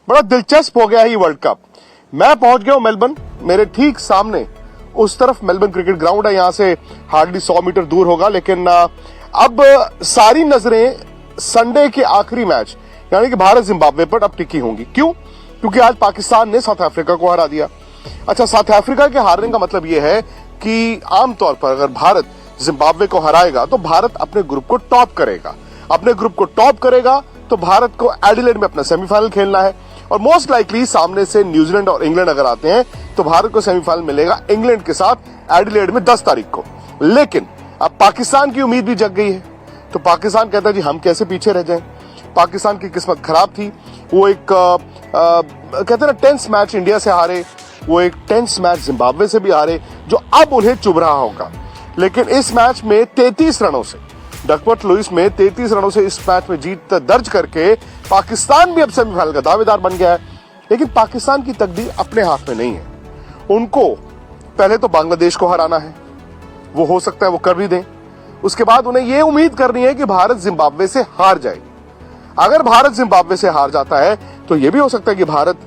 बड़ा दिलचस्प हो गया है ये वर्ल्ड कप। मैं पहुंच गया हूं मेलबर्न, मेरे ठीक सामने उस तरफ मेलबर्न क्रिकेट ग्राउंड है, यहां से हार्डली 100 मीटर दूर होगा। लेकिन अब सारी नजरें संडे के आखिरी मैच यानी कि भारत जिम्बाब्वे पर अब टिकी होंगी। क्यों? क्योंकि आज पाकिस्तान ने साउथ अफ्रीका को हरा दिया। अच्छा, साउथ अफ्रीका के हारने का मतलब यह है कि आमतौर पर अगर भारत जिम्बाब्वे को हराएगा तो भारत अपने ग्रुप को टॉप करेगा। अपने ग्रुप को टॉप करेगा तो भारत को एडिलेड में अपना सेमीफाइनल खेलना है, और मोस्ट लाइकली सामने से न्यूजीलैंड और इंग्लैंड अगर आते हैं तो भारत को सेमीफाइनल मिलेगा इंग्लैंड के साथ एडिलेड में 10 तारीख को। लेकिन अब पाकिस्तान की उम्मीद भी जग गई है, तो पाकिस्तान कहता है जी हम कैसे पीछे रह जाएं। पाकिस्तान की किस्मत खराब थी, वो एक कहते हैं ना टेंस मैच इंडिया से हारे, वो एक टेंस मैच जिम्बाब्वे से भी हारे, जो अब उन्हें चुभ रहा होगा। लेकिन इस मैच में 33 रनों से, डकवर्थ लुइस में 33 रनों से इस मैच में जीत दर्ज करके पाकिस्तान भी अब सेमीफाइनल का दावेदार बन गया है। लेकिन पाकिस्तान की तकदीर अपने हाथ में नहीं है। उनको पहले तो बांग्लादेश को हराना है, वो हो सकता है वो कर भी दें। उसके बाद उन्हें यह उम्मीद करनी है कि भारत जिम्बाब्वे से हार जाए। अगर भारत जिम्बाब्वे से हार जाता है तो यह भी हो सकता है कि भारत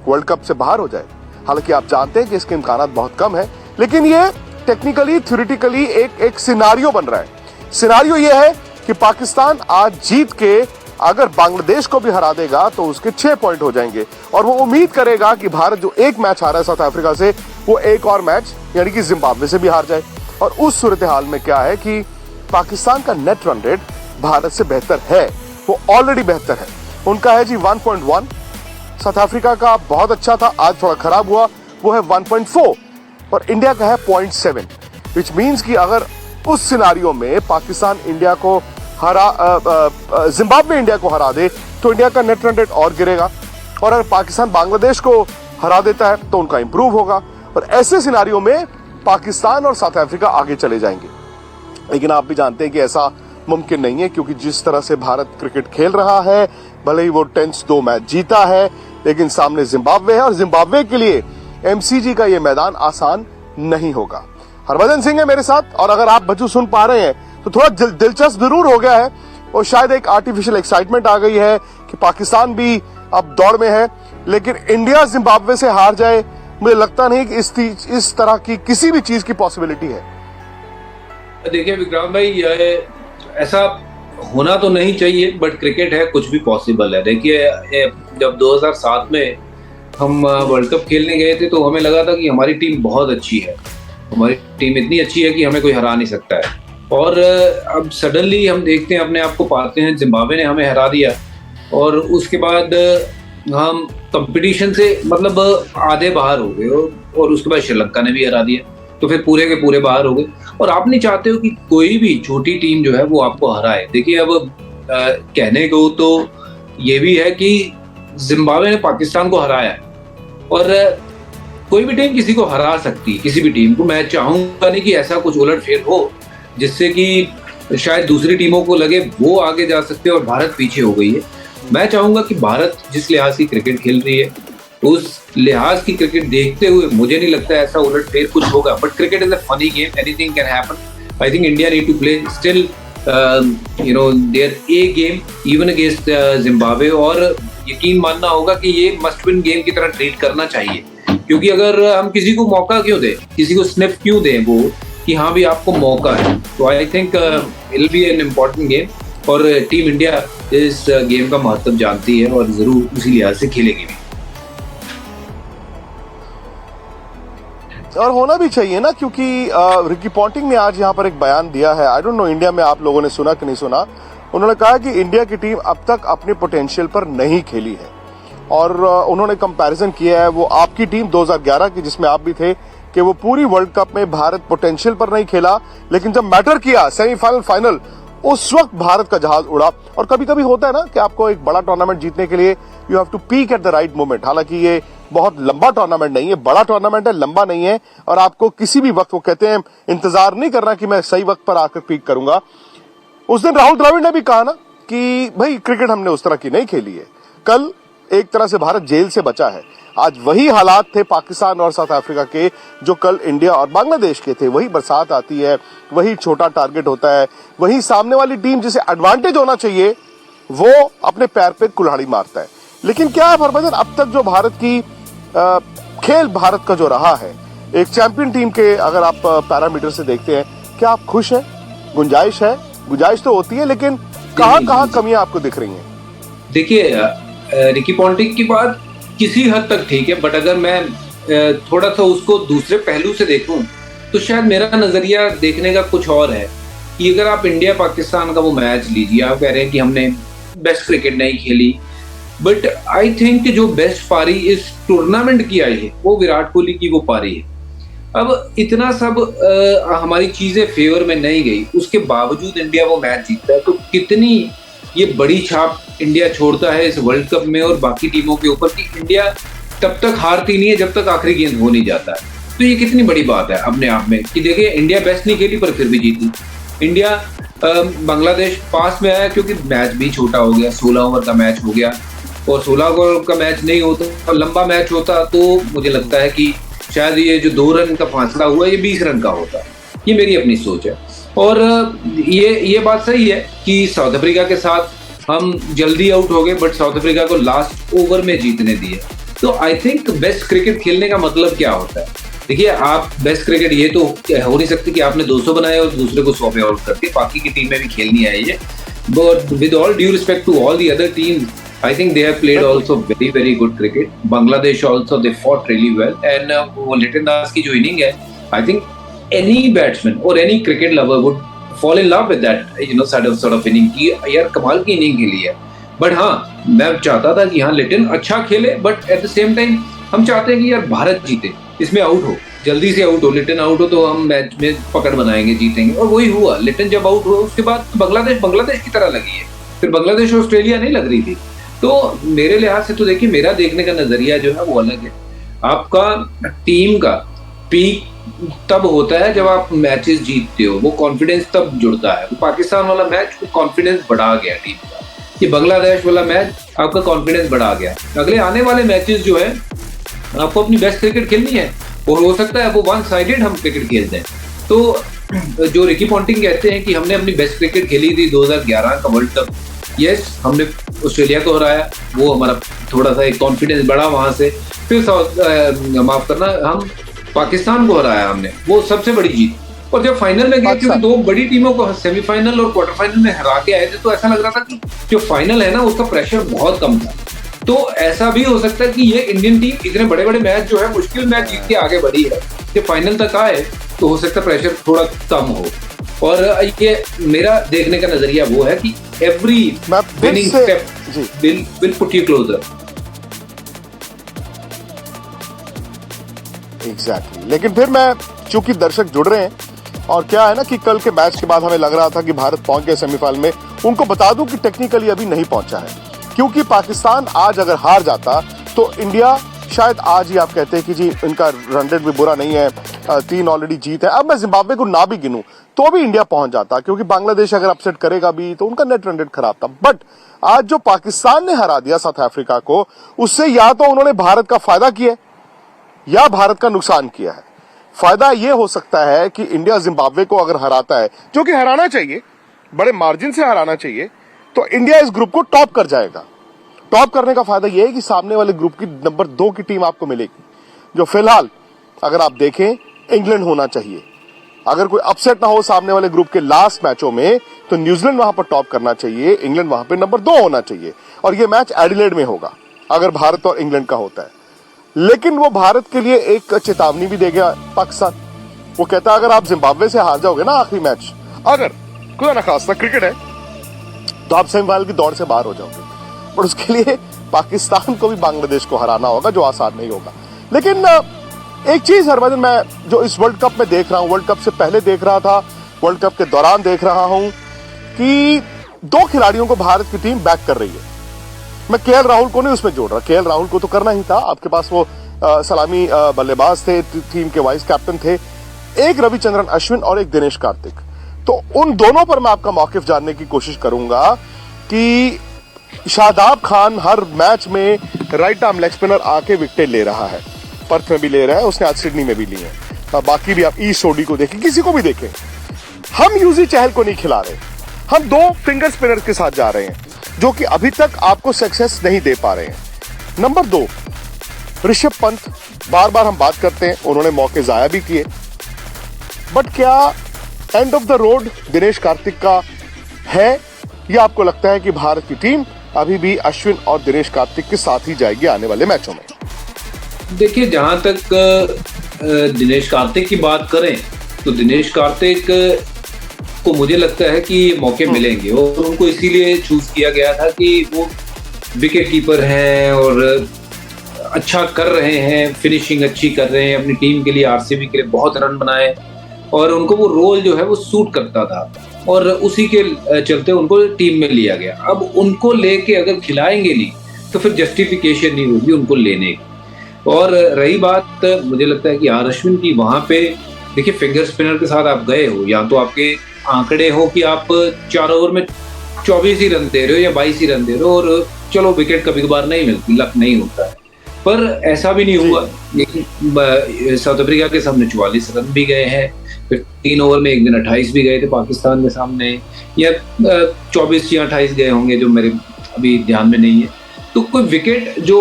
वर्ल्ड कप से बाहर हो जाए। हालांकि आप जानते हैं कि इसके इम्कानात बहुत कम है, लेकिन ये टेक्निकली थ्योरेटिकली एक सिनारियो बन रहा है। सिनारियो यह है कि पाकिस्तान आज जीत के अगर बांग्लादेश को भी हरा देगा तो उसके 6 पॉइंट हो जाएंगे, और वो उम्मीद करेगा कि भारत जो एक मैच हारा है साउथ अफ्रीका से, वो एक और मैच यानी कि जिम्बाब्वे से भी हार जाए। और उस सूरत हाल में क्या है कि पाकिस्तान का नेट रन रेट भारत से बेहतर है, वो ऑलरेडी बेहतर है। उनका है जी 1.1, साउथ अफ्रीका का बहुत अच्छा था, आज थोड़ा खराब हुआ, वो है 1.4, और इंडिया का है 0.7, विच मीन्स कि अगर उस सिनारियो में पाकिस्तान इंडिया को जिम्बाब्वे इंडिया को हरा दे तो इंडिया का नेट रन रेट और गिरेगा, और अगर पाकिस्तान बांग्लादेश को हरा देता है तो उनका इंप्रूव होगा, और ऐसे सिनारियो में पाकिस्तान और साउथ अफ्रीका आगे चले जाएंगे। लेकिन आप भी जानते हैं कि ऐसा मुमकिन नहीं है, क्योंकि जिस तरह से भारत क्रिकेट खेल रहा है, भले ही वो टेंस 2 मैच जीता है, लेकिन सामने जिम्बाब्वे है, और जिम्बाब्वे के लिए एमसीजी का ये मैदान आसान नहीं होगा। हरभजन सिंह है मेरे साथ, और अगर आप बच्चों सुन पा रहे हैं तो थोड़ा दिलचस्प जरूर हो गया है, और शायद एक आर्टिफिशियल एक्साइटमेंट आ गई है कि पाकिस्तान भी अब दौड़ में है। लेकिन इंडिया जिम्बाब्वे से हार जाए, मुझे लगता नहीं कि इस तरह की किसी भी चीज की पॉसिबिलिटी है। देखिए विक्रांत भाई, ऐसा होना तो नहीं चाहिए, बट क्रिकेट है, कुछ भी पॉसिबल है। देखिए जब 2007 में हम वर्ल्ड कप खेलने गए थे तो हमें लगा था कि हमारी टीम बहुत अच्छी है, हमारी टीम इतनी अच्छी है कि हमें कोई हरा नहीं सकता है। और अब सडनली हम देखते हैं, अपने आप को पाते हैं जिम्बाब्वे ने हमें हरा दिया, और उसके बाद हम कंपटीशन से मतलब आधे बाहर हो गए, और उसके बाद श्रीलंका ने भी हरा दिया, तो फिर पूरे के पूरे बाहर हो गए। और आप नहीं चाहते हो कि कोई भी छोटी टीम जो है वो आपको हराए। देखिए अब कहने को तो ये भी है कि जिम्बाब्वे ने पाकिस्तान को हराया है, और कोई भी टीम किसी को हरा सकती है, किसी भी टीम को। मैं चाहूंगा नहीं कि ऐसा कुछ उलटफेर हो जिससे कि शायद दूसरी टीमों को लगे वो आगे जा सकते हैं और भारत पीछे हो गई है। मैं चाहूंगा कि भारत जिस लिहाज की क्रिकेट खेल रही है, उस लिहाज की क्रिकेट देखते हुए मुझे नहीं लगता ऐसा उलटफेर कुछ होगा। But cricket is a funny game, anything can happen. I think India need to play still there a game even against Zimbabwe, और यकीन मानना होगा कि ये मस्ट विन गेम की तरह ट्रीट करना चाहिए। क्योंकि अगर हम किसी को मौका क्यों दें, किसी को स्निफ क्यों दें वो कि हाँ भी आपको मौका है, तो I think it will be an important game, और टीम इंडिया इस गेम का महत्व जानती है और जरूर उसी लिहाज से खेलेगी भी। और होना भी चाहिए ना, क्योंकि रिकी पॉन्टिंग ने आज यहाँ पर एक बयान दिया है। आई डोंट नो इंडिया में आप लोगों ने सुना कि नहीं सुना। उन्होंने कहा कि इंडिया की टीम अब तक अपने पोटेंशियल पर नहीं खेली है, और उन्होंने कंपैरिजन किया है वो आपकी टीम 2011 की जिसमें आप भी थे, कि वो पूरी वर्ल्ड कप में भारत पोटेंशियल पर नहीं खेला, लेकिन जब मैटर किया सेमीफाइनल फाइनल, उस वक्त भारत का जहाज उड़ा। और कभी कभी होता है ना कि आपको एक बड़ा टूर्नामेंट जीतने के लिए you have to peak at the right moment. हालांकि ये बहुत लंबा टूर्नामेंट नहीं है, बड़ा टूर्नामेंट है, लंबा नहीं है, और आपको किसी भी वक्त, वो कहते हैं, इंतजार नहीं करना कि मैं सही वक्त पर आकर पीक करूंगा। उस दिन राहुल द्रविड़ ने भी कहा ना कि भाई क्रिकेट हमने उस तरह की नहीं खेली है। कल एक तरह से भारत जेल से बचा है। आज वही हालात थे पाकिस्तान और साउथ अफ्रीका के जो कल इंडिया और बांग्लादेश के थे। वही बरसात आती है, वही छोटा टारगेट होता है, वही सामने वाली टीम जिसे एडवांटेज होना चाहिए वो अपने पैर पे कुल्हाड़ी मारता है। लेकिन क्या है हरभजन, अब तक जो भारत की खेल भारत का जो रहा है, एक चैंपियन टीम के अगर आप पैरामीटर से देखते हैं, क्या आप खुश हैं? गुंजाइश है? गुंजाइश तो होती है, लेकिन कहाँ कमियां आपको दिख रही हैं? देखिए, रिकी पॉन्टिंग की बात किसी हद तक ठीक है, बट अगर मैं थोड़ा सा उसको दूसरे पहलू से देखूं तो शायद मेरा नजरिया देखने का कुछ और है कि अगर आप इंडिया पाकिस्तान का वो मैच लीजिए, आप कह रहे हैं कि हमने बेस्ट क्रिकेट नहीं खेली, बट आई थिंक जो बेस्ट पारी इस टूर्नामेंट की आई है वो विराट कोहली की वो पारी है। अब इतना सब हमारी चीजें फेवर में नहीं गई, उसके बावजूद इंडिया वो मैच जीतता है, तो कितनी ये बड़ी छाप इंडिया छोड़ता है इस वर्ल्ड कप में और बाकी टीमों के ऊपर कि इंडिया तब तक हारती नहीं है जब तक आखिरी गेंद हो नहीं जाता है। तो ये कितनी बड़ी बात है अपने आप में कि देखिए इंडिया बेस्ट नहीं खेली पर फिर भी जीती। इंडिया बांग्लादेश पास में आया क्योंकि मैच भी छोटा हो गया, 16 ओवर का मैच हो गया, और 16 ओवर का मैच नहीं होता और लंबा मैच होता तो मुझे लगता है कि शायद ये जो 2 रन का फासला हुआ ये 20 रन का होता। ये मेरी अपनी सोच है। और ये बात सही है कि साउथ अफ्रीका के साथ हम जल्दी आउट हो गए, बट साउथ अफ्रीका को लास्ट ओवर में जीतने दिए। तो आई थिंक बेस्ट क्रिकेट खेलने का मतलब क्या होता है? देखिए, आप बेस्ट क्रिकेट ये तो हो नहीं सकती कि आपने 200 बनाए और दूसरे को 100 पे आउट करके बाकी की टीमें भी खेलनी आई है। But with all due respect to all the other teams, I think they have played also very very good cricket. Bangladesh also they fought really well, and वो लिटन दास की जो इनिंग है, I think any batsman or any cricket lover would fall in love with that sort of inning कि यार कमाल की inning खेली है। बट हाँ, मैं चाहता था कि हाँ लिटन अच्छा खेले, but at the same time हम चाहते हैं कि यार भारत जीते, इसमें आउट हो, जल्दी से आउट हो, लिटन आउट हो तो हम मैच में पकड़ बनाएंगे, जीतेंगे। और वही हुआ, लिटन जब आउट हुआ उसके बाद बांग्लादेश की तरह लगी है, फिर बांग्लादेश ऑस्ट्रेलिया नहीं लग रही थी। तो मेरे लिहाज से तो देखिए मेरा देखने का नजरिया जो है वो अलग है। आपका टीम का पीक तब होता है जब आप मैचेस जीतते हो, वो कॉन्फिडेंस तब जुड़ता है। तो पाकिस्तान वाला मैच कॉन्फिडेंस बढ़ा गया टीम का, ये बांग्लादेश वाला मैच आपका कॉन्फिडेंस बढ़ा गया। अगले आने वाले मैचेस जो है आपको अपनी बेस्ट क्रिकेट खेलनी है, और हो सकता है वो वन साइडेड हम क्रिकेट खेलते हैं। तो जो रिकी पॉन्टिंग कहते हैं कि हमने अपनी बेस्ट क्रिकेट खेली थी 2011 का वर्ल्ड कप, यस हमने ऑस्ट्रेलिया को हराया, वो हमारा थोड़ा सा एक कॉन्फिडेंस बढ़ा वहां से। फिर माफ करना, हम पाकिस्तान को हराया हमने, वो सबसे बड़ी जीत। और जब फाइनल में गए, क्योंकि 2 बड़ी टीमों को सेमीफाइनल और क्वार्टर फाइनल में हरा के आए थे, तो ऐसा लग रहा था कि जो फाइनल है ना उसका प्रेशर बहुत कम था। तो ऐसा भी हो सकता है कि ये इंडियन टीम इतने बड़े बड़े मैच जो है, मुश्किल मैच जीत के आगे बढ़ी है, कि फाइनल तक आए तो हो सकता है प्रेशर थोड़ा कम हो। और ये मेरा देखने का नजरिया वो है कि every winning step will put you closure. Exactly. लेकिन फिर मैं, चूंकि दर्शक जुड़ रहे हैं, और क्या है ना कि कल के मैच के बाद हमें लग रहा था कि भारत पहुंच गया सेमीफाइनल में, उनको बता दूं कि टेक्निकली अभी नहीं पहुंचा है, क्योंकि पाकिस्तान आज अगर हार जाता तो इंडिया शायद आज ही, आप कहते हैं कि जी इनका रन रेट भी बुरा नहीं है, 3 ऑलरेडी जीत है, अब मैं जिम्बाब्वे को ना भी गिनूं तो भी इंडिया पहुंच जाता, क्योंकि बांग्लादेश अगर अपसेट करेगा भी तो उनका नेट रन रेट खराब था। बट आज जो पाकिस्तान ने हरा दिया साउथ अफ्रीका को, उससे या तो उन्होंने भारत का फायदा किया है या भारत का नुकसान किया है। फायदा यह हो सकता है कि इंडिया जिम्बाब्वे को अगर हराता है, जो कि हराना चाहिए, बड़े मार्जिन से हराना चाहिए, तो इंडिया इस ग्रुप को टॉप कर जाएगा। टॉप करने का फायदा यह है कि सामने वाले ग्रुप की नंबर 2 की टीम आपको मिलेगी, जो फिलहाल अगर आप देखें इंग्लैंड होना चाहिए। अगर कोई अपसेट ना हो सामने वाले ग्रुप के लास्ट मैचों में, तो न्यूजीलैंड वहां पर टॉप करना चाहिए, इंग्लैंड वहां पर नंबर 2 होना चाहिए, और यह मैच एडिलेड में होगा अगर भारत और इंग्लैंड का होता है। लेकिन वो भारत के लिए एक चेतावनी भी देगा पाकिस्तान। वो कहता है अगर आप जिम्बाब्वे से हार जाओगे ना आखिरी मैच, अगर खुदा ना खास्ता क्रिकेट है, तो आप सेमीफाइनल की दौड़ से बाहर हो जाओगे। पर उसके लिए पाकिस्तान को भी बांग्लादेश को हराना होगा, जो आसान नहीं होगा। लेकिन एक चीज हरभजन, मैं जो इस वर्ल्ड कप में देख रहा हूं, वर्ल्ड कप से पहले देख रहा था, वर्ल्ड कप के दौरान देख रहा हूं कि 2 खिलाड़ियों को भारत की टीम बैक कर रही है। मैं केएल राहुल को नहीं उसमें जोड़ रहा, केएल राहुल को तो करना ही था, आपके पास वो सलामी बल्लेबाज थे, टीम के वाइस कैप्टन थे, एक रविचंद्रन अश्विन और एक दिनेश कार्तिक। तो उन दोनों पर मैं आपका मौकिफ जानने की कोशिश करूंगा कि शादाब खान हर मैच में राइट आर्म लेग स्पिनर आके विकेट ले रहा है, पर्थ में भी ले रहा है, उसने आज सिडनी में भी ली है, बाकी भी आप ईस्ट सोडी को देखें, किसी को भी देखें। हम यूजी चहल को नहीं खिला रहे, हम 2 फिंगर स्पिनर के साथ जा रहे हैं, जो कि अभी तक आपको सक्सेस नहीं दे पा रहे हैं। नंबर 2, ऋषभ पंत, बार बार हम बात करते हैं, उन्होंने मौके जाया भी किए, बट क्या end of the road Dinesh Karthik का है, या आपको लगता है कि भारत की टीम अभी भी अश्विन और दिनेश कार्तिक के साथ ही जाएगी आने वाले मैचों में? देखिए, जहां तक दिनेश कार्तिक की बात करें तो दिनेश कार्तिक को मुझे लगता है कि मौके मिलेंगे और उनको इसीलिए चूज किया गया था कि वो विकेट कीपर हैं और अच्छा कर रहे हैं, फिनिशिंग अच्छी कर रहे हैं, अपनी टीम के लिए, आरसीबी के लिए बहुत रन बनाए और उनको वो रोल जो है वो सूट करता था और उसी के चलते उनको टीम में लिया गया। अब उनको लेके अगर खिलाएंगे नहीं तो फिर जस्टिफिकेशन नहीं होगी उनको लेने की। और रही बात, मुझे लगता है कि आर अश्विन की, वहां पे देखिए फिंगर स्पिनर के साथ आप गए हो, या तो आपके आंकड़े हो कि आप 4 ओवर में 24 ही रन दे रहे हो या 22 ही रन दे रहे हो और चलो विकेट कभी कभार नहीं मिलती, लक नहीं होता है, पर ऐसा भी नहीं हुआ। लेकिन साउथ अफ्रीका के सामने 44 रन भी गए हैं, फिर 3 ओवर में एक दिन 28 भी गए थे पाकिस्तान के सामने, या 24 या 28 गए होंगे जो मेरे अभी ध्यान में नहीं है। तो कोई विकेट जो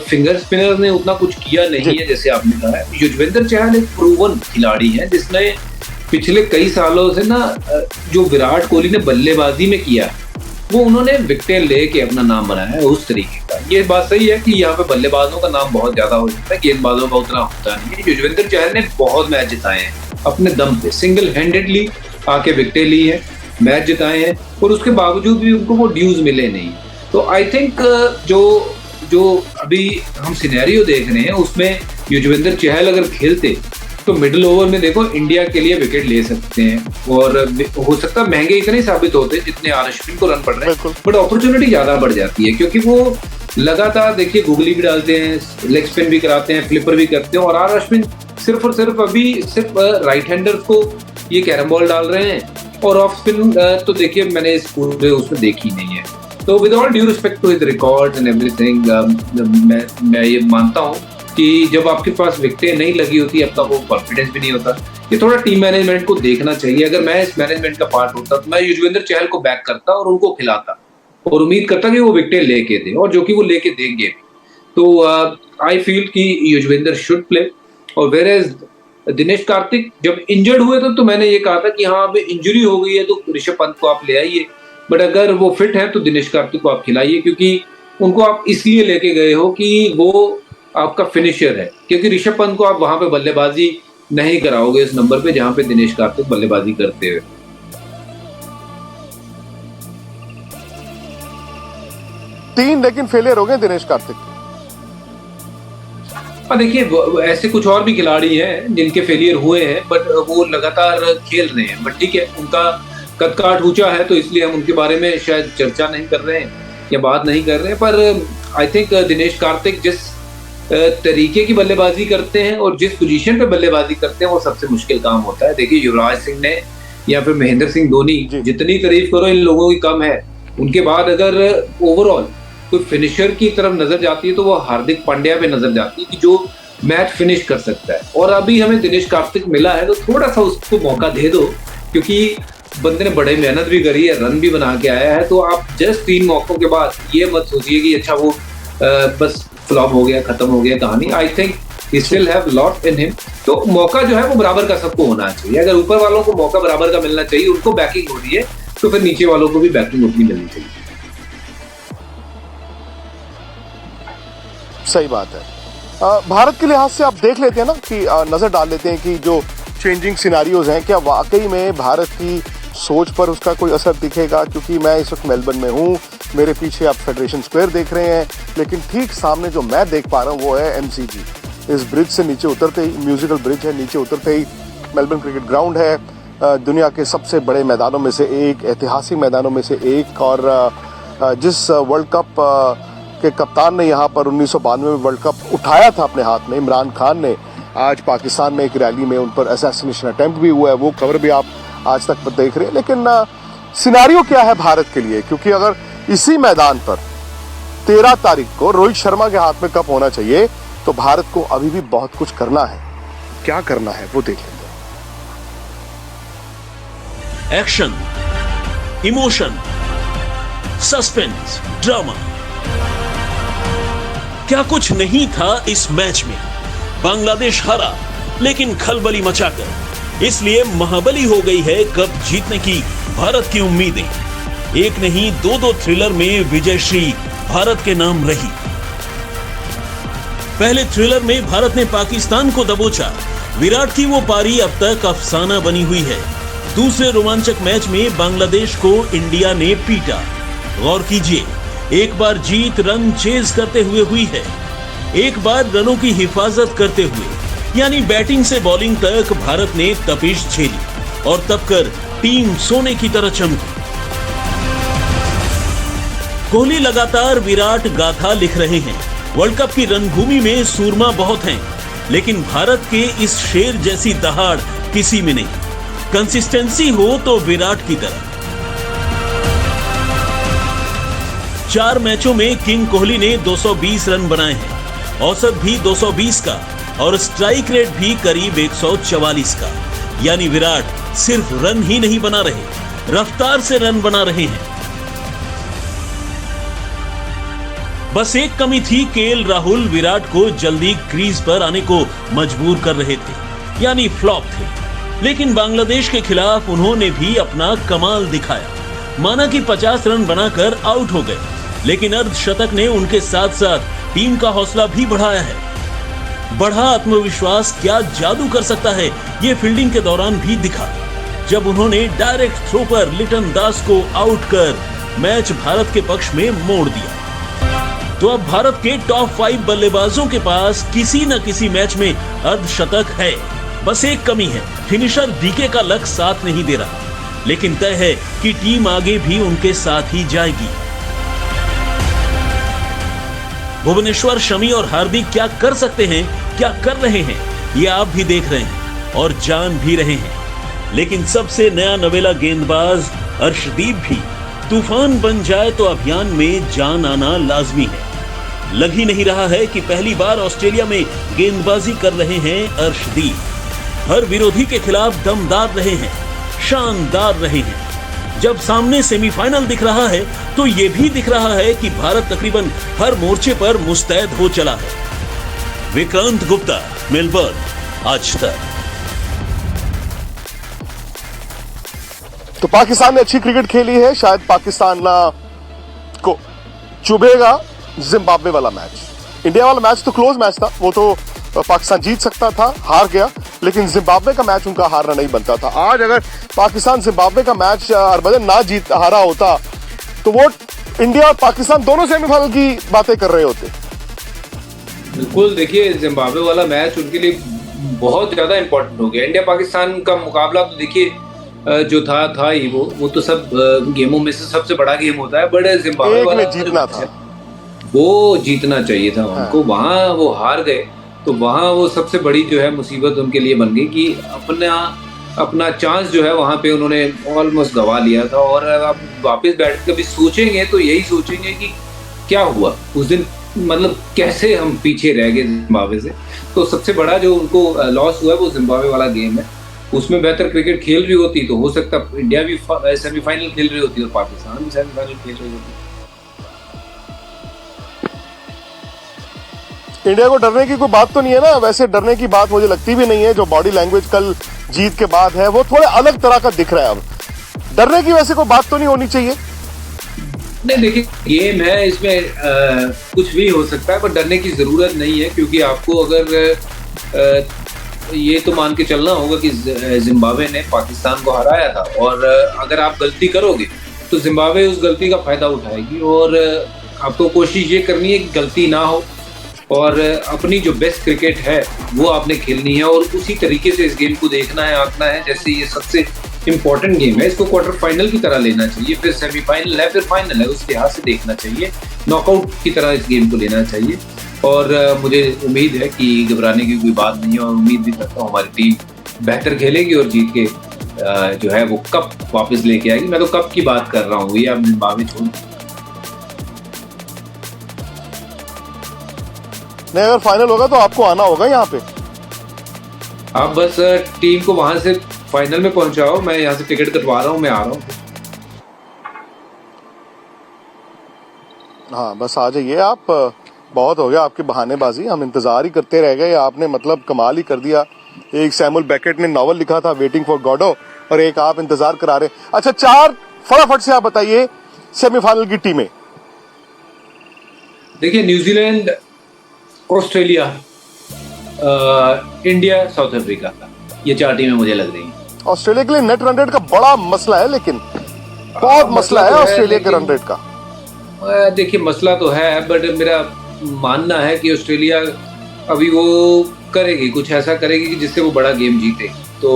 फिंगर स्पिनर ने उतना कुछ किया नहीं है जैसे आपने कहा है। युजवेंद्र चहल एक प्रूवन खिलाड़ी है जिसने पिछले कई सालों से ना जो विराट कोहली ने बल्लेबाजी में किया वो उन्होंने विकेट लेके अपना नाम बनाया है उस तरीके का। ये बात सही है कि यहाँ पे बल्लेबाजों का नाम बहुत ज्यादा हो जाता है, गेंदबाजों का उतना होता नहीं है। युजवेंद्र चहल ने बहुत मैच जिताए हैं अपने दम पे, सिंगल हैंडेडली आके विकेटें ली है, मैच जिताए हैं और उसके बावजूद भी उनको वो ड्यूज मिले नहीं। तो आई थिंक जो अभी हम सिनेरियो देख रहे हैं उसमें युजवेंद्र चहल अगर खेलते तो मिडिल ओवर में देखो इंडिया के लिए विकेट ले सकते हैं और हो सकता है महंगे इतने साबित होते जितने आर अश्विन को रन पड़ रहे हैं, बट अपॉर्चुनिटी ज्यादा बढ़ जाती है क्योंकि वो लगातार देखिए गुगली भी डालते हैं, लेग स्पिन भी कराते हैं, फ्लिपर भी करते हैं और आर अश्विन सिर्फ और सिर्फ अभी सिर्फ राइट हैंडर को ये कैरम बॉल डाल रहे हैं और ऑफ स्पिन तो देखिए मैंने इस पूरे उसमें देखी नहीं है। तो with all due respect to his records and everything, मैं ये मानता हूँ कि जब आपके पास विकेटें नहीं लगी होती अपना वो कॉन्फिडेंस भी नहीं होता। ये थोड़ा टीम मैनेजमेंट को देखना चाहिए। अगर मैं इस मैनेजमेंट का पार्ट होता तो मैं युजवेंद्र चहल को बैक करता और उनको खिलाता और उम्मीद करता कि वो विकेटें लेके दे और जो कि वो लेके देंगे। तो आई फील कि युजवेंद्र शुड प्ले। और वेयर एज दिनेश कार्तिक जब इंजर्ड हुए तो मैंने ये कहा था कि हाँ अब इंजरी हो गई है तो ऋषभ पंत को आप ले आइए, बट अगर वो फिट है तो दिनेश कार्तिक को आप खिलाइए क्योंकि उनको आप इसलिए लेके गए हो कि वो आपका फिनिशर है, क्योंकि ऋषभ पंत को आप वहां पे बल्लेबाजी नहीं कराओगे इस नंबर पे जहां पे दिनेश कार्तिक बल्लेबाजी करते हुए। तीन लेकिन फेलियर हो गए दिनेश कार्तिक। देखिए ऐसे कुछ और भी खिलाड़ी हैं जिनके फेलियर हुए हैं बट वो लगातार खेल रहे हैं, बट ठीक है उनका कद काठ ऊंचा है तो इसलिए हम उनके बारे में शायद चर्चा नहीं कर रहे हैं या बात नहीं कर रहे हैं। पर आई थिंक दिनेश कार्तिक जिस तरीके की बल्लेबाजी करते हैं और जिस पोजीशन पे बल्लेबाजी करते हैं वो सबसे मुश्किल काम होता है। देखिए युवराज सिंह ने या फिर महेंद्र सिंह धोनी, जितनी तारीफ करो इन लोगों की कम है। उनके बाद अगर ओवरऑल कोई फिनिशर की तरफ नजर जाती है तो वो हार्दिक पांड्या पे नजर जाती है कि जो मैच फिनिश कर सकता है। और अभी हमें दिनेश कार्तिक मिला है तो थोड़ा सा उसको मौका दे दो क्योंकि बंदे ने बड़ी मेहनत भी करी है, रन भी बना के आया है। तो आप जस्ट 3 मौकों के बाद ये मत सोचिए कि अच्छा वो बस फ्लॉप हो गया, खत्म हो गया कहानी। I think he still have lot in him. तो मौका जो है वो बराबर का सबको होना चाहिए। अगर ऊपर वालों को मौका बराबर का मिलना चाहिए, उनको बैकिंग हो रही है तो फिर नीचे वालों को भी बैकिंग उतनी मिलनी चाहिए। सही बात है। भारत के लिहाज से आप देख लेते हैं ना कि नजर डाल लेते हैं कि जो चेंजिंग सिनारियोज हैं क्या वाकई में भारत की सोच पर उसका कोई असर दिखेगा, क्योंकि मैं इस वक्त मेलबर्न में हूँ, मेरे पीछे आप फेडरेशन स्क्वायर देख रहे हैं, लेकिन ठीक सामने जो मैं देख पा रहा हूँ वो है एमसीजी। इस ब्रिज से नीचे उतरते ही, म्यूजिकल ब्रिज है, नीचे उतरते ही मेलबर्न क्रिकेट ग्राउंड है, दुनिया के सबसे बड़े मैदानों में से एक, ऐतिहासिक मैदानों में से एक। और जिस वर्ल्ड कप के कप्तान ने यहाँ पर 1992 में वर्ल्ड कप उठाया था अपने हाथ में, इमरान खान ने, आज पाकिस्तान में एक रैली में उन पर असैसिनेशन अटेम्प्ट भी हुआ है, वो खबर भी आप आज तक देख रहे हैं। लेकिन सिनारियो क्या है भारत के लिए, क्योंकि अगर इसी मैदान पर 13 तारीख को रोहित शर्मा के हाथ में कप होना चाहिए तो भारत को अभी भी बहुत कुछ करना है। क्या करना है वो देख लेंगे। एक्शन, इमोशन, सस्पेंस, ड्रामा, क्या कुछ नहीं था इस मैच में? बांग्लादेश हारा, लेकिन खलबली मचाकर। इसलिए महाबली हो गई है कप जीतने की भारत की उम्मीदें। एक नहीं दो थ्रिलर में विजयश्री भारत के नाम रही। पहले थ्रिलर में भारत ने पाकिस्तान को दबोचा। विराट की वो पारी अब तक अफसाना बनी हुई है। दूसरे रोमांचक मैच में बांग्लादेश को इंडिया ने पीटा। गौर कीजिए, एक बार जीत रन चेज करते हुए हुई है, एक बार रनों की हिफाजत करते हुए। यानी बैटिंग से बॉलिंग तक भारत ने तपिश झेली और तब कर टीम सोने की तरह चमकी। कोहली लगातार विराट गाथा लिख रहे हैं। वर्ल्ड कप की रणभूमि में सूरमा बहुत हैं, लेकिन भारत के इस शेर जैसी दहाड़ किसी में नहीं। कंसिस्टेंसी हो तो विराट की तरह। 4 मैचों में किंग कोहली ने 220 रन बनाए हैं, औसत भी 220 का और स्ट्राइक रेट भी करीब 144 का। यानी विराट सिर्फ रन ही नहीं बना रहे, रफ्तार से रन बना रहे हैं। बस एक कमी थी, केएल राहुल विराट को जल्दी क्रीज पर आने को मजबूर कर रहे थे, यानी फ्लॉप थे। लेकिन बांग्लादेश के खिलाफ उन्होंने भी अपना कमाल दिखाया। माना कि 50 रन बनाकर आउट हो गए, लेकिन अर्धशतक ने उनके साथ साथ टीम का हौसला भी बढ़ाया है। बढ़ा आत्मविश्वास क्या जादू कर सकता है, ये फील्डिंग के दौरान भी दिखा, जब उन्होंने डायरेक्ट थ्रो पर लिटन दास को आउट कर मैच भारत के पक्ष में मोड़ दिया। तो अब भारत के टॉप 5 बल्लेबाजों के पास किसी न किसी मैच में अर्धशतक है। बस एक कमी है, फिनिशर डीके का लक साथ नहीं दे रहा, लेकिन तय है कि टीम आगे भी उनके साथ ही जाएगी। भुवनेश्वर, शमी और हार्दिक क्या कर सकते हैं, क्या कर रहे हैं, ये आप भी देख रहे हैं और जान भी रहे हैं। लेकिन सबसे नया नवेला गेंदबाज अर्शदीप भी तूफान बन जाए तो अभियान में जान आना लाजमी है। लग ही नहीं रहा है कि पहली बार ऑस्ट्रेलिया में गेंदबाजी कर रहे हैं अर्शदीप। हर विरोधी के खिलाफ दमदार रहे हैं, शानदार रहे हैं। जब सामने सेमीफाइनल दिख रहा है तो यह भी दिख रहा है कि भारत तकरीबन हर मोर्चे पर मुस्तैद हो चला है। विक्रांत गुप्ता, मेलबर्न, आज तक। तो पाकिस्तान ने अच्छी क्रिकेट खेली है। शायद पाकिस्तान को चुभेगा जिम्बाब्वे वाला मैच। इंडिया वाला मैच तो क्लोज मैच था, वो तो पाकिस्तान जीत सकता था, हार गया। लेकिन जिम्बाब्वे का मैच उनका हारना नहीं बनता था। आज अगर पाकिस्तान जिम्बाब्वे का मैच हरभजन ना जीत हारा होता तो वो इंडिया और पाकिस्तान दोनों सेमीफाइनल की बातें कर रहे होते। बिल्कुल, देखिए जिम्बाब्वे वाला मैच उनके लिए बहुत ज्यादा इंपॉर्टेंट हो गया। इंडिया पाकिस्तान का मुकाबला तो देखिए जो था ही वो तो सब गेमों में से सबसे बड़ा गेम होता है। बड़े जिम्बाब्वे वाला जीतना था, वो जीतना चाहिए था उनको। वहां वो हार गए तो वहां वो सबसे बड़ी जो है मुसीबत उनके लिए बन गई कि अपना चांस जो है वहां पे उन्होंने ऑलमोस्ट गवा लिया था। और आप वापस बैठ कर भी सोचेंगे तो यही सोचेंगे कि क्या हुआ उस दिन, मतलब कैसे हम पीछे रह गए जिम्बाब्वे से। तो सबसे बड़ा जो उनको लॉस हुआ है वो जिम्बाब्वे वाला गेम है। उसमें बेहतर क्रिकेट खेल रही होती तो हो सकता इंडिया भी सेमीफाइनल खेल रही होती और पाकिस्तान भी सेमीफाइनल खेल रही होती। इंडिया को डरने की कोई बात तो नहीं है ना। वैसे डरने की बात मुझे लगती भी नहीं है। जो बॉडी लैंग्वेज कल जीत के बाद है वो थोड़ा अलग तरह का दिख रहा है। अब डरने की वैसे कोई बात तो नहीं होनी चाहिए। नहीं, देखिए गेम है, इसमें कुछ भी हो सकता है, पर डरने की जरूरत नहीं है। क्योंकि आपको अगर ये तो मान के चलना होगा कि जिम्बाब्वे ने पाकिस्तान को हराया था, और अगर आप गलती करोगे तो जिम्बाब्वे उस गलती का फायदा उठाएगी। और आपको कोशिश ये करनी है कि गलती ना हो और अपनी जो बेस्ट क्रिकेट है वो आपने खेलनी है। और उसी तरीके से इस गेम को देखना है, आंकना है। जैसे ये सबसे इंपॉर्टेंट गेम है, इसको क्वार्टर फाइनल की तरह लेना चाहिए, फिर सेमीफाइनल है, फिर फाइनल है, उस लिहाज से देखना चाहिए। नॉकआउट की तरह इस गेम को लेना चाहिए। और मुझे उम्मीद है कि घबराने की कोई बात नहीं है, और उम्मीद भी करता हूँ हमारी टीम बेहतर खेलेगी और जीत के जो है वो कप वापस लेके आएगी। मैं तो कप की बात कर रहा हूँ, ये आप जिम्बाब्वे छोड़। नहीं, अगर फाइनल होगा तो आपको आना होगा यहाँ पे। आप बस टीम को वहां से फाइनल में पहुंचाओ, मैं यहाँ से टिकट कटवा रहा हूँ, मैं आ रहा हूँ। हाँ, बस आ जाइए आप। बहुत हो गया आपकी बहानेबाजी, हम इंतजार ही करते रह गए, आपने मतलब कमाल ही कर दिया। एक सैमुअल बेकेट ने नॉवल लिखा था वेटिंग फॉर गॉडो, और एक आप इंतजार करा रहे। अच्छा, 4 फटाफट से आप बताइए सेमीफाइनल की टीमें। देखिए, New Zealand, Australia, India, south Africa, ये 4 टीमें मुझे लग रही हैं। ऑस्ट्रेलिया के लिए नेट रन रेट का बड़ा मसला है, लेकिन बहुत मसला है तो ऑस्ट्रेलिया के रन रेट का। देखिए, मसला तो है, बट मेरा मानना है कि ऑस्ट्रेलिया अभी वो करेगी, कुछ ऐसा करेगी कि जिससे वो बड़ा गेम जीते। तो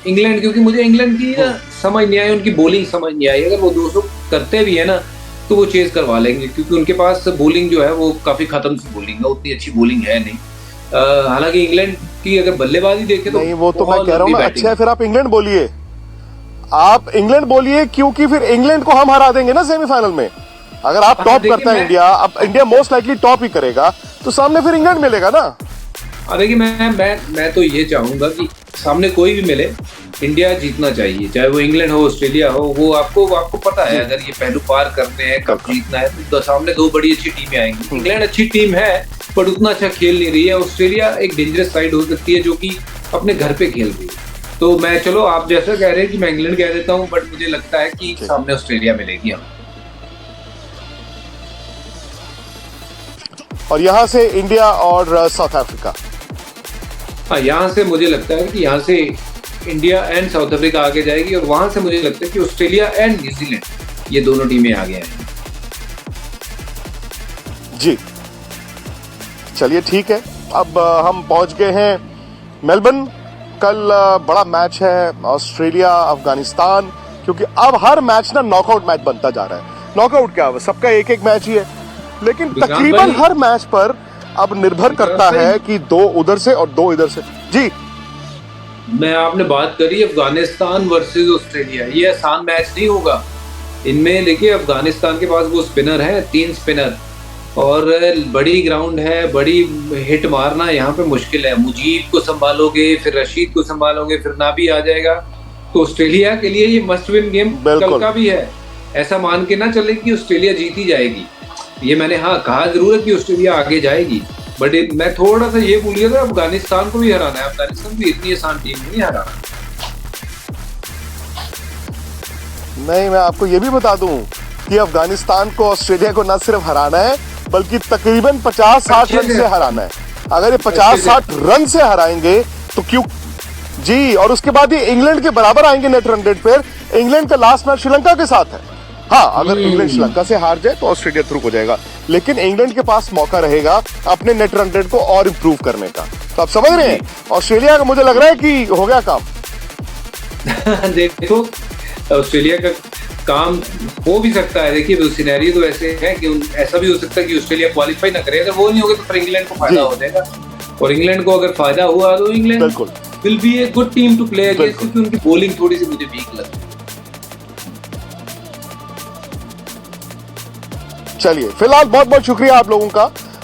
इंग्लैंड, क्योंकि मुझे इंग्लैंड की समझ नहीं आई, उनकी बॉलिंग समझ नहीं आई। अगर वो 200 करते भी है ना तो वो चेज करवा लेंगे, क्योंकि उनके पास बॉलिंग जो है वो काफी खत्म सी बॉलिंग है, उतनी अच्छी बॉलिंग है नहीं। हालांकि इंग्लैंड की अगर बल्लेबाजी देखे तो नहीं, वो तो मैं कह रहा हूँ ना। अच्छा है, फिर आप इंग्लैंड बोलिए, आप इंग्लैंड बोलिए, क्योंकि फिर इंग्लैंड को हम हरा देंगे ना सेमीफाइनल में। अगर आप टॉप करता है इंडिया, अब इंडिया मोस्ट लाइकली टॉप ही करेगा, तो सामने फिर इंग्लैंड मिलेगा ना। देखिए, मैं तो ये चाहूंगा कि सामने कोई भी मिले, इंडिया जीतना चाहिए, चाहे वो इंग्लैंड हो, ऑस्ट्रेलिया हो। वो आपको पता है, अगर ये पहलू पार करते हैं, कप जीतना है, तो सामने 2 बड़ी अच्छी टीमें आएंगी। इंग्लैंड अच्छी टीम है पर उतना अच्छा खेल नहीं रही है। ऑस्ट्रेलिया एक डेंजरस साइड हो सकती है जो कि अपने घर पे खेल रही है। तो मैं, चलो आप जैसा कह रहे हैं कि मैं इंग्लैंड कह देता हूँ, बट मुझे लगता है कि सामने ऑस्ट्रेलिया मिलेगी हमें। और यहाँ से इंडिया और साउथ अफ्रीका। हाँ, यहाँ से मुझे लगता है कि यहाँ से इंडिया एंड साउथ अफ्रीका आगे जाएगी, और वहां से मुझे लगता है कि ऑस्ट्रेलिया एंड न्यूजीलैंड, ये दोनों टीमें आगे आएंगी। जी चलिए, ठीक है। अब हम पहुंच गए हैं मेलबर्न। कल बड़ा मैच है ऑस्ट्रेलिया अफगानिस्तान, क्योंकि अब हर मैच ना नॉकआउट मैच बनता जा रहा है। नॉकआउट क्या, सबका एक एक मैच ही है, लेकिन तकरीबन हर मैच पर अब निर्भर करता है कि 2 उधर से और 2 इधर से। जी, मैं, आपने बात करी अफगानिस्तान वर्सेस ऑस्ट्रेलिया, ये आसान मैच नहीं होगा। इनमें देखिए, अफगानिस्तान के पास वो स्पिनर है, 3 स्पिनर, और बड़ी ग्राउंड है, बड़ी हिट मारना यहाँ पे मुश्किल है। मुजीब को संभालोगे, फिर रशीद को संभालोगे, फिर नाबी आ जाएगा। तो ऑस्ट्रेलिया के लिए ये मस्ट विन गेम कल का भी है। ऐसा मान के ना चले कि ऑस्ट्रेलिया जीती जाएगी। ये मैंने कहा जरूर है कि ऑस्ट्रेलिया आगे जाएगी, बट मैं थोड़ा सा ये भूल गया था, अफगानिस्तान को भी हराना है। अफगानिस्तान भी इतनी आसान टीम नहीं हराना। नहीं, मैं आपको ये भी बता दूं कि अफगानिस्तान को ऑस्ट्रेलिया को न सिर्फ हराना है, बल्कि तकरीबन 50-60 रन से हराना है। अगर ये 50-60 रन से हराएंगे तो क्यों जी, और उसके बाद ये इंग्लैंड के बराबर आएंगे नेट रन रेट पर। इंग्लैंड का लास्ट मैच श्रीलंका के साथ है। हाँ, अगर इंग्लैंड श्रीलंका से हार जाए तो ऑस्ट्रेलिया थ्रू हो जाएगा, लेकिन इंग्लैंड के पास मौका रहेगा अपने नेट रन रेट को और इंप्रूव करने का। तो आप समझ रहे हैं, ऑस्ट्रेलिया का मुझे लग रहा है कि हो गया काम। देखो, ऑस्ट्रेलिया का काम हो भी सकता है। देखिए, वो सिनेरियो तो ऐसे है कि ऐसा भी हो सकता है कि ऑस्ट्रेलिया क्वालिफाई ना करे। अगर वो नहीं होगा तो फिर इंग्लैंड को फायदा हो जाएगा, और इंग्लैंड को अगर फायदा हुआ तो England will be a good team to play against, क्योंकि उनकी बॉलिंग थोड़ी सी मुझे वीक लगती है। चलिए, फिलहाल बहुत बहुत शुक्रिया आप लोगों का।